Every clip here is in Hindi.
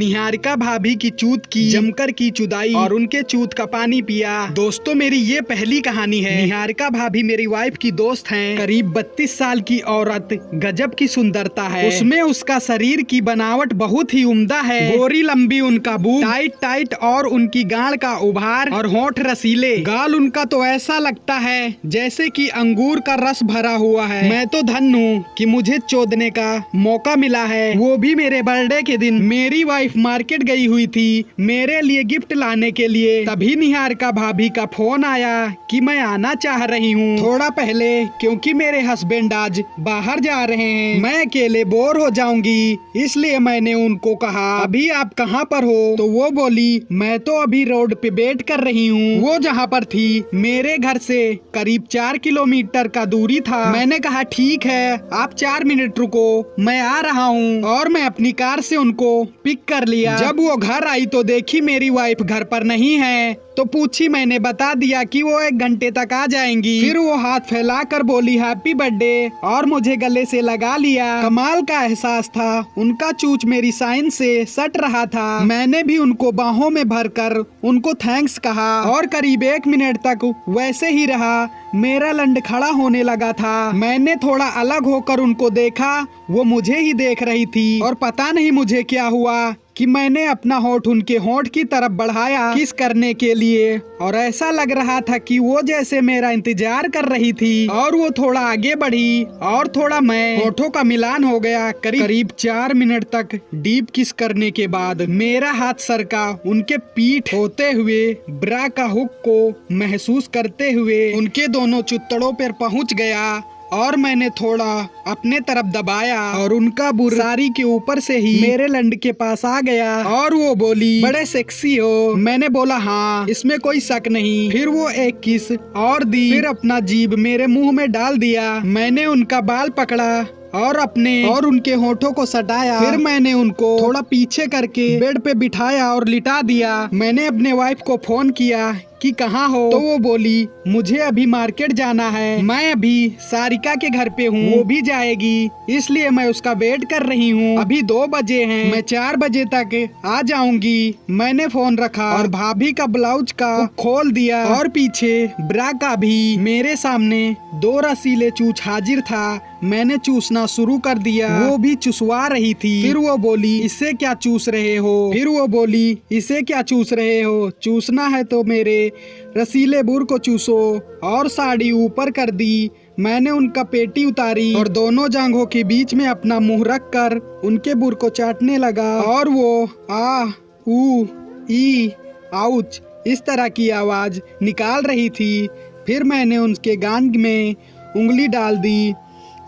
निहारिका भाभी की चूत की जमकर की चुदाई और उनके चूत का पानी पिया। दोस्तों मेरी ये पहली कहानी है। निहारिका भाभी मेरी वाइफ की दोस्त हैं। करीब 32 साल की औरत, गजब की सुंदरता है। उसमें उसका शरीर की बनावट बहुत ही उम्दा है। गोरी लंबी उनका बूट, टाइट टाइट और उनकी गाड़ का उभार और होंठ रसीले। गाल उनका तो ऐसा लगता है जैसे कि अंगूर का रस भरा हुआ है। मैं तो धन्य हूँ कि मुझे चोदने का मौका मिला है, वो भी मेरे बर्थडे के दिन। मेरी वाइफ मार्केट गई हुई थी मेरे लिए गिफ्ट लाने के लिए। तभी निहारिका भाभी का फोन आया कि मैं आना चाह रही हूँ थोड़ा पहले, क्योंकि मेरे हस्बैंड आज बाहर जा रहे हैं। मैं अकेले बोर हो जाऊंगी, इसलिए मैंने उनको कहा अभी आप कहाँ पर हो? तो वो बोली मैं तो अभी रोड पे वेट कर रही हूँ। वो जहाँ पर थी मेरे घर से करीब 4 किलोमीटर का दूरी था। मैंने कहा ठीक है, आप 4 मिनट रुको, मैं आ रहा हूँ। और मैं अपनी कार से उनको पिक कर लिया। जब वो घर आई तो देखी मेरी वाइफ घर पर नहीं है, तो पूछी। मैंने बता दिया कि वो 1 घंटे तक आ जाएंगी। फिर वो हाथ फैलाकर बोली हैप्पी बर्थडे और मुझे गले से लगा लिया। कमाल का एहसास था, उनका चूच मेरी साइन से सट रहा था। मैंने भी उनको बाहों में भरकर उनको थैंक्स कहा और करीब 1 मिनट तक वैसे ही रहा। मेरा लंड खड़ा होने लगा था। मैंने थोड़ा अलग होकर उनको देखा, वो मुझे ही देख रही थी और पता नहीं मुझे क्या हुआ कि मैंने अपना होंठ उनके होंठ की तरफ बढ़ाया किस करने के लिए, और ऐसा लग रहा था कि वो जैसे मेरा इंतजार कर रही थी। और वो थोड़ा आगे बढ़ी और थोड़ा मैं, होठों का मिलान हो गया। करीब 4 मिनट तक डीप किस करने के बाद मेरा हाथ सरका उनके पीठ होते हुए, ब्रा का हुक को महसूस करते हुए उनके दोनों चुत्तड़ों पर पहुंच गया और मैंने थोड़ा अपने तरफ दबाया और उनका बुर साड़ी के ऊपर से ही मेरे लंड के पास आ गया। और वो बोली बड़े सेक्सी हो। मैंने बोला हाँ, इसमें कोई शक नहीं। फिर वो एक किस और दी, फिर अपना जीभ मेरे मुंह में डाल दिया। मैंने उनका बाल पकड़ा और अपने और उनके होठों को सटाया। फिर मैंने उनको थोड़ा पीछे करके बेड पे बिठाया और लिटा दिया। मैंने अपने वाइफ को फोन किया कि कहाँ हो? तो वो बोली मुझे अभी मार्केट जाना है, मैं अभी सारिका के घर पे हूँ, वो भी जाएगी, इसलिए मैं उसका वेट कर रही हूँ। अभी 2 बजे हैं, मैं 4 बजे तक आ जाऊंगी। मैंने फोन रखा और भाभी का ब्लाउज का खोल दिया और पीछे ब्रा का भी। मेरे सामने 2 रसीले चूच हाजिर था। मैंने चूसना शुरू कर दिया, वो भी चुसवा रही थी। फिर वो बोली इससे क्या चूस रहे हो? फिर वो बोली इसे क्या चूस रहे हो? चूसना है तो मेरे रसीले बुर को चूसो। और साड़ी ऊपर कर दी। मैंने उनका पेटी उतारी और दोनों जांघों के बीच में अपना मुंह रख कर उनके बुर को चाटने लगा। और वो आ ऊ ई आउच इस तरह की आवाज निकाल रही थी। फिर मैंने उनके गांड में उंगली डाल दी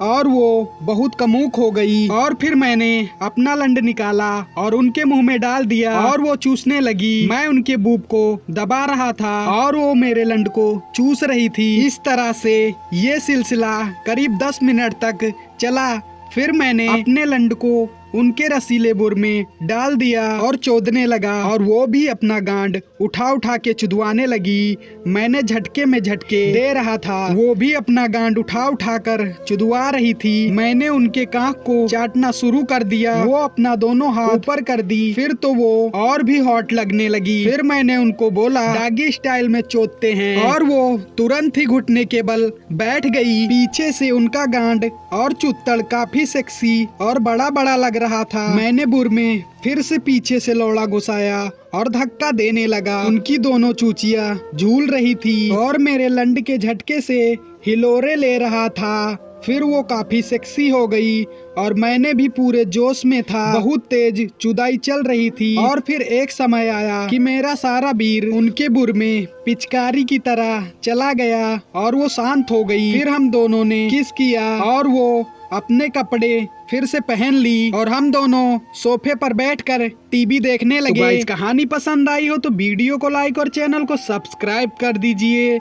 और वो बहुत कमूक हो गई। और फिर मैंने अपना लंड निकाला और उनके मुंह में डाल दिया और वो चूसने लगी। मैं उनके बूब को दबा रहा था और वो मेरे लंड को चूस रही थी। इस तरह से ये सिलसिला करीब 10 मिनट तक चला। फिर मैंने अपने लंड को उनके रसीले बुर में डाल दिया और चोदने लगा और वो भी अपना गांड उठा उठा के चुदवाने लगी। मैंने झटके में झटके दे रहा था, वो भी अपना गांड उठा उठा कर चुदवा रही थी। मैंने उनके कांख को चाटना शुरू कर दिया, वो अपना दोनों हाथ ऊपर कर दी। फिर तो वो और भी हॉट लगने लगी। फिर मैंने उनको बोला डागी स्टाइल में चोदते हैं, और वो तुरंत ही घुटने के बल बैठ गई। पीछे से उनका गांड और चुत्तड़ काफी सेक्सी और बड़ा बड़ा लग रहा था। मैंने बुर में फिर से पीछे से लौड़ा घुसाया और धक्का देने लगा। उनकी दोनों चूचियां झूल रही थी और मेरे लंड के झटके से हिलोरे ले रहा था। फिर वो काफी सेक्सी हो गई और मैंने भी पूरे जोश में था। बहुत तेज चुदाई चल रही थी। और फिर एक समय आया कि मेरा सारा बीर उनके बुर में पिचकारी की तरह चला गया और वो शांत हो गई। फिर हम दोनों ने किस किया और वो अपने कपड़े फिर से पहन ली और हम दोनों सोफे पर बैठकर टीवी देखने लगे। तो गाइस कहानी पसंद आई हो तो वीडियो को लाइक और चैनल को सब्सक्राइब कर दीजिए।